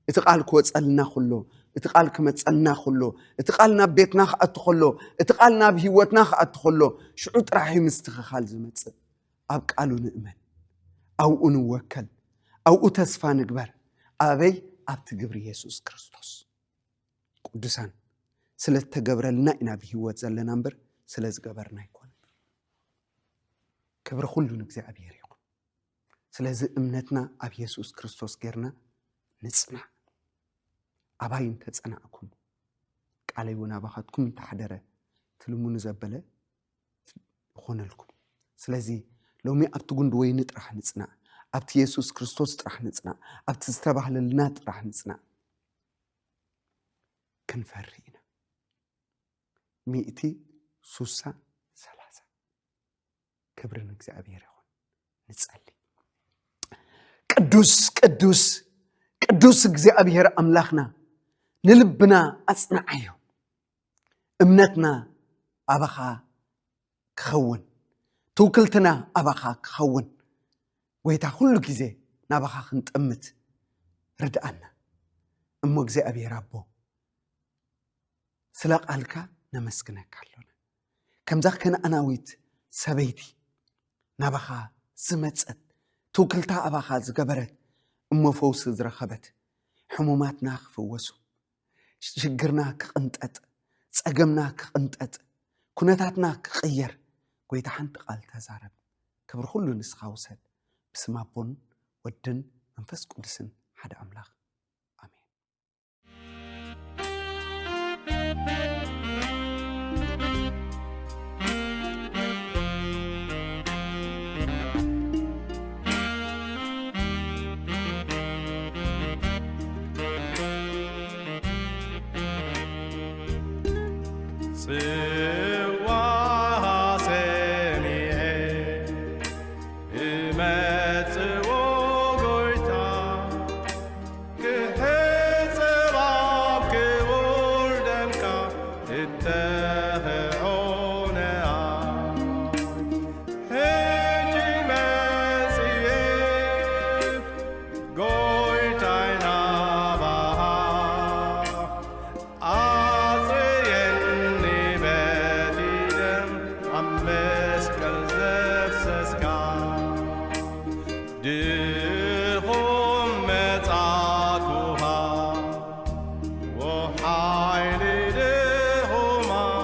እቲ ቃል ክወጸልና ኹሎ እቲ ቃል ክመጸልና ኹሎ እቲ ቃል ናብ ቤትና ክኣቱ ኹሎ እቲ ቃል ናብ ህይወትና ክኣቱ ኹሎ ሽዑ ጥራሕ ምስትኽኻል ዝመጽእ ኣብ ቃሉ ንእመን ኣብኡ ንወከል ኣብኡ ተስፋ ንግበር ኣበይ ኣብቲ ግብሪ ኢየሱስ ክርስቶስ ቅዱሳን ስለ ተገብረልና ኢና ብህይወት ዘለና እምበር ስለ ዝገበርና ይኮነ ክብሪ ኩሉ ንእግዚአብሔር ይኹን ስለዚ እምነትና ኣብ ኢየሱስ ክርስቶስ ጌርና ንጽናዕ ኣባይ እንተጸናዕኩም ቃለይ እውን ኣባኻትኩም እንተሓደረ ትልሙኑ ዘበለ ይኾነልኩም ስለዚ ሎሚ ኣብቲ ጉንዲ ወይኒ ጥራሕ ንጽናዕ ኣብቲ ኢየሱስ ክርስቶስ ጥራሕ ንጽናዕ ኣብቲ ዝተባህለልና ጥራሕ ንጽናዕ ክንፈሪ ኢና 130 ክብሪ ንእግዚአብሔር ይኹን ንጸሊ ቅዱስ እግዚአብሔር ኣምላኽና ንልብና ኣጽናዓዮ እምነትና ኣባኻ ክኸውን ትውክልትና ኣባኻ ክኸውን ጎይታ ኩሉ ግዜ ናባኻ ክንጥምት ርድኣና እሞ እግዚአብሔር ኣቦ ስለ ቃልካ ነመስግነካ ኣለና ከምዛ ከነኣናዊት ሰበይቲ ናባኻ ዝመጸት ትውክልታ ኣባኻ ዝገበረት እሞ ፈውሲ ዝረኸበት ሕሙማትና ክፍወሱ ሽግርና ክቕንጠጥ ጸገምና ክቕንጠጥ ኩነታትና ክቕየር ጎይታ ሓንቲ ቃል ተዛረብ ክብሪ ኩሉ ንስኻ ውሰድ بسم أبون ودن منفس قدسن حدا أملاخ آمين وحيل دهما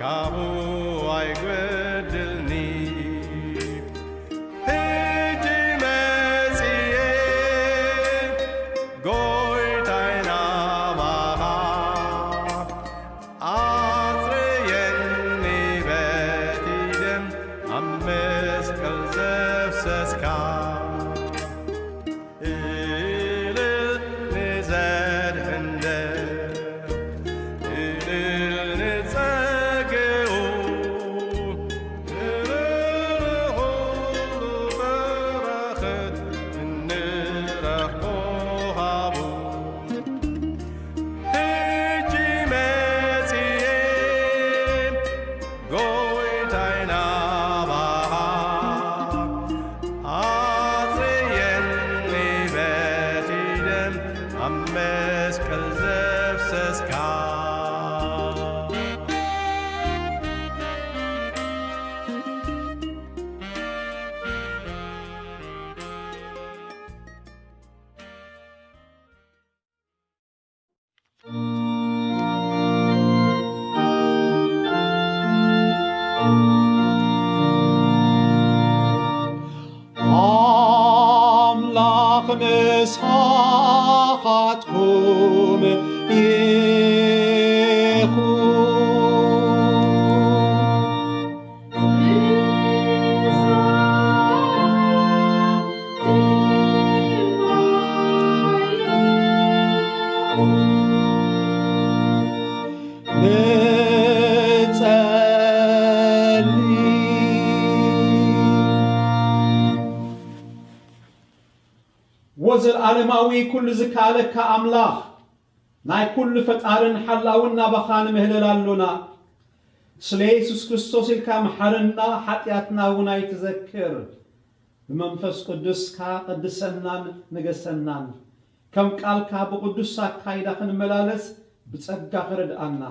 kamu ay gwedelni مسحاتكم وزر عالماوي كل زكالك كأملاخ ناي كل فتارن حلاونا بخان مهللالونا سليسوس كريستوس الكامحرنا حتياتنا ونا يتذكر بمنفس قدسكا قدسنان نقسنان كم قالكا بقدسا كايداخن ملالس بتصقا خردانا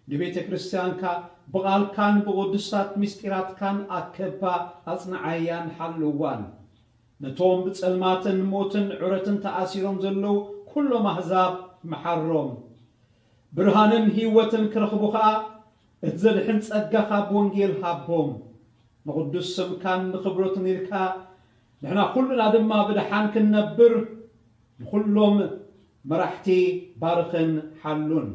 لبيت كريستيان كا بقالكان بقدسات مستيرات كان أكبا أصنعيان حلوان نتوم بتسلماتن موتن عرتن تأثيرهم زلو كل محزاب محرم برهانن هيوتن كرخبوخا اتزلحن تسقخا بونجيل هابهم نقدس سمكان نخبرتن يلكا نحنا كلنا دما بدحان كنبر كلهم مرحتي بارخن حلون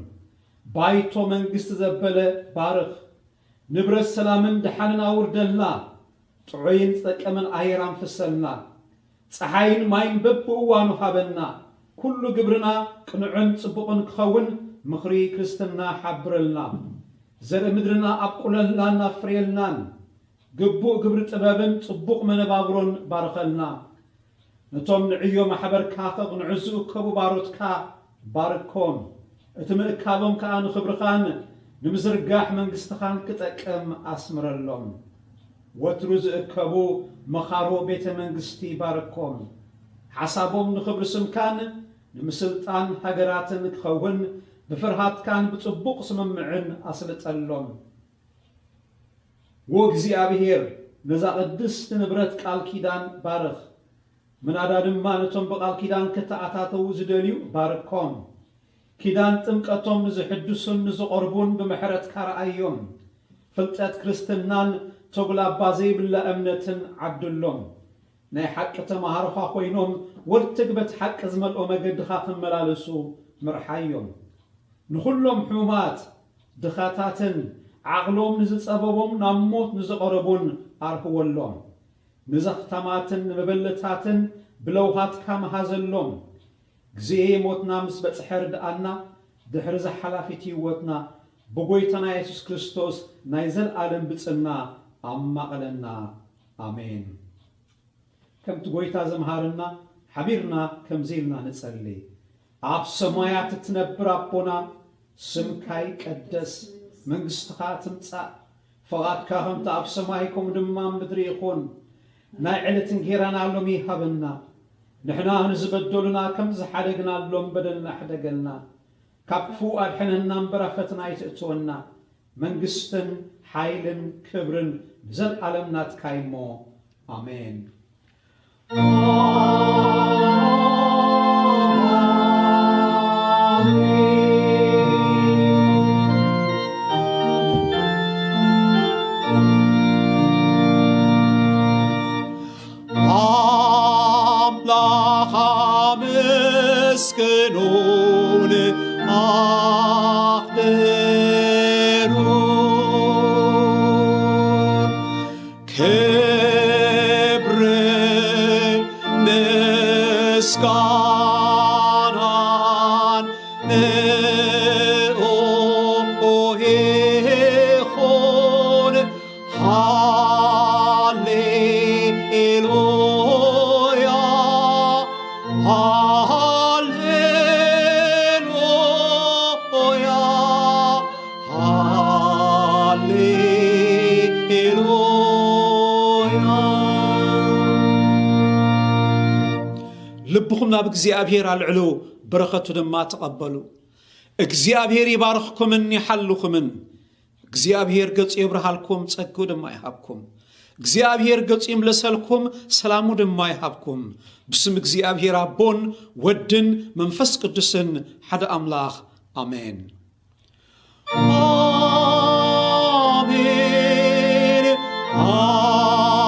بايتو منقست زبله بارخ نبرس سلامن دحانن آوردلنا تعين تقمن آيران فسلنا ፀሓይን ማይን በብእዋኑ ሃበና ኩሉ ግብርና ቅንዕን ጽቡቕን ክኸውን ምኽሪ ክርስትና ሓብረልና ዘርኢ ምድርና አብቁለላና ፍሬልናን ግቡእ ግብሪ ጥበብን ጽቡቕ መነባብሮን ባርከልና ነቶም ንዕዮ ማሕበርካ ከቕንዑ ዝእከቡ ባሮትካ ባርኮም እቲ ምእካቦም ከዓ ንኽብርኻን ንምዝርጋሕ መንግስትኻን ክጠቅም አስምረሎም ወትሩ ዝእከቡ መኻሮ ቤተ መንግስቲ ባርኮም ሓሳቦም ንኽብሪ ስምካን ንምስልጣን ሃገራትን ክኸውን ብፍርሃትካን ብጽቡቕ ስምምዕን አስልጠሎም ወእግዚአብሔር ነዛ ቅድስት ንብረት ቃል ኪዳን ባርኽ ምናዳ ድማ ነቶም በቃል ኪዳን ከተኣታተው ዝደልዩ ባርኮም ኪዳን ጥምቀቶም ንዝሕድሱን ንዝቆርቡን ብምሕረትካ ረአዮም ፍልጠት ክርስትናን ተጉላባ ዘይብላ እምነትን ዓብድሎም ናይ ሓቂ ተማሃርኻ ኮይኖም ወርትግበት ሓቂ ዝመልኦ መገድኻ ክመላለሱ ምርሓዮም ንኹሎም ሕሙማት ድኻታትን ዓቕሎም ንዝጸበቦም ናብ ሞት ንዝቐረቡን ኣርህወሎም ንዘኽተማትን መበለታትን ብለውሃትካ መሃዘሎም ግዜ ሞትና ምስ በጽሐ ርድኣና ድሕሪ ዝሓላፊት ህይወትና ብጎይታና ኢየሱስ ክርስቶስ ናይ ዘለዓለም ብጽና ኣማቕለና አሜን ከምቲ ጎይታ ዘምሃርና ሓቢርና ከምዚልና ንጸሊ ኣብ ሰማያት እትነብር ኣቦና ስምካ ይቀደስ መንግስትኻ ትምጻእ ፈቓድካ ከምቲ ኣብ ሰማይ ከምኡ ድማ ምድሪ ይኹን ናይ ዕለት እንጀራና ሎሚ ሃበና ንሕና ንዝበደሉና ከም ዝሓደግናሎም በደልና ሕደገልና ካብ ክፉእ ኣድሕነና እምበር ኣብ ፈተና ኣይተእትወና መንግስትን ሓይልን ክብርን ዘለዓለም ናትካ እሞ አሜን مسكنون أخبرون كبر مسكنان نؤهيخون هاليلويا ልብኹም ናብ እግዚአብሔር አልዕሉ በረኸቱ ድማ ተቀበሉ እግዚአብሔር ይባርኽኩምን ይሐልኹምን እግዚአብሔር ገጹ ይብርሃልኩም ጸጋው ድማ ይሃብኩም እግዚአብሔር ገጹ ይምለሰልኩም ሰላሙ ድማ ይሃብኩም ብስም እግዚአብሔር አቦን ወድን መንፈስ ቅዱስን ሓደ አምላኽ አሜን አሜን አሜን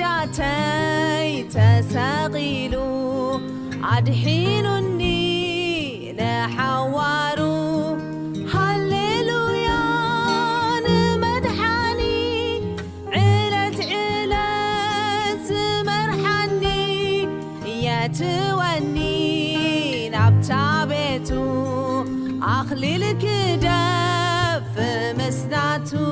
بحاجاتي تساقيلو أدحينني لحوارو هللويا مدحاني علت مرحني يتوني نبتابتو أخلي الكدف مسناتو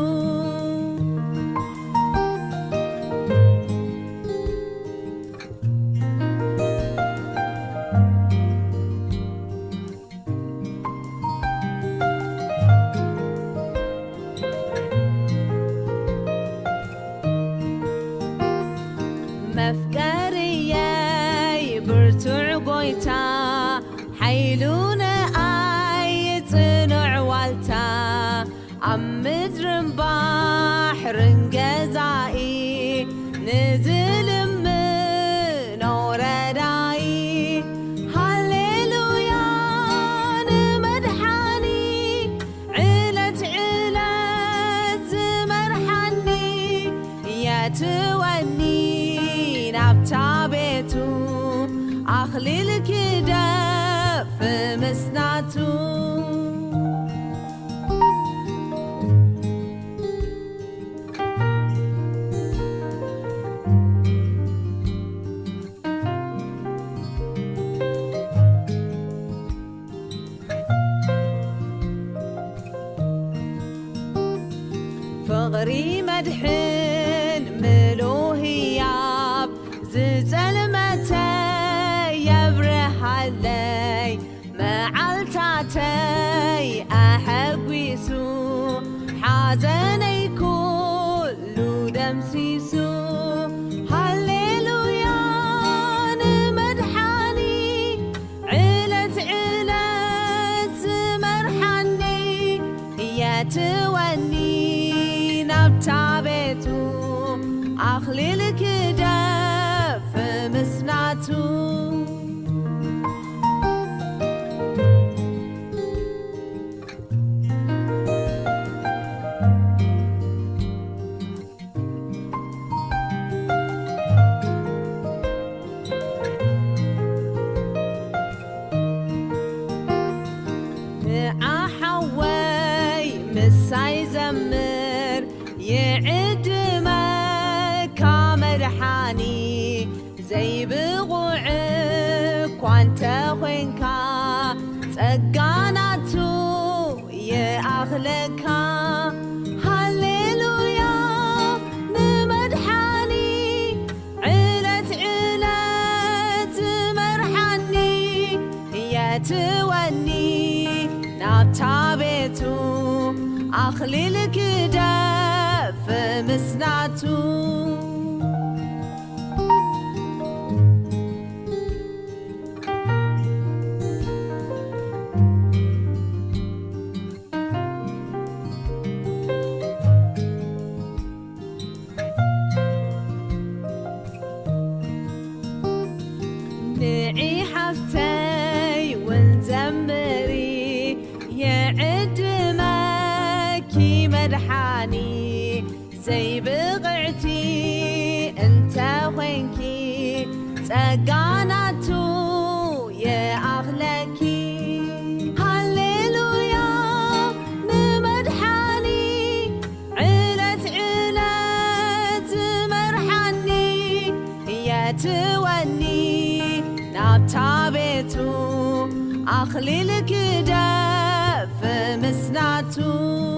حيلونا آي صنع والتا أمدر بحر جزائي نزل من ورداي هللويا مدحاني علت مرحني يتوني نبتابتو أخلي الكدف مسناتو فغري مدحن ملوهياب زلمتي يبرحلي معلتاتي أحقويسو حزني كله دمسيسو هللويا مدحاني علت مرحني يتوني نبتابتو أخلي الكدف مسناتو زي بغوعك وانت خوينكا تقاناتو يا أخلكا هللويا نمدحاني علت مرحني يا توني نبتابتو أخليلك دف مسناتو نعي حفتي ونزمري يعد ماكي مدحاني زي بغعتي انت وينكي تقاناتو يا أغلكي هالليلويا نمدحاني علت مرحاني يا توني نابتابيتو أخليلك دف مسناتو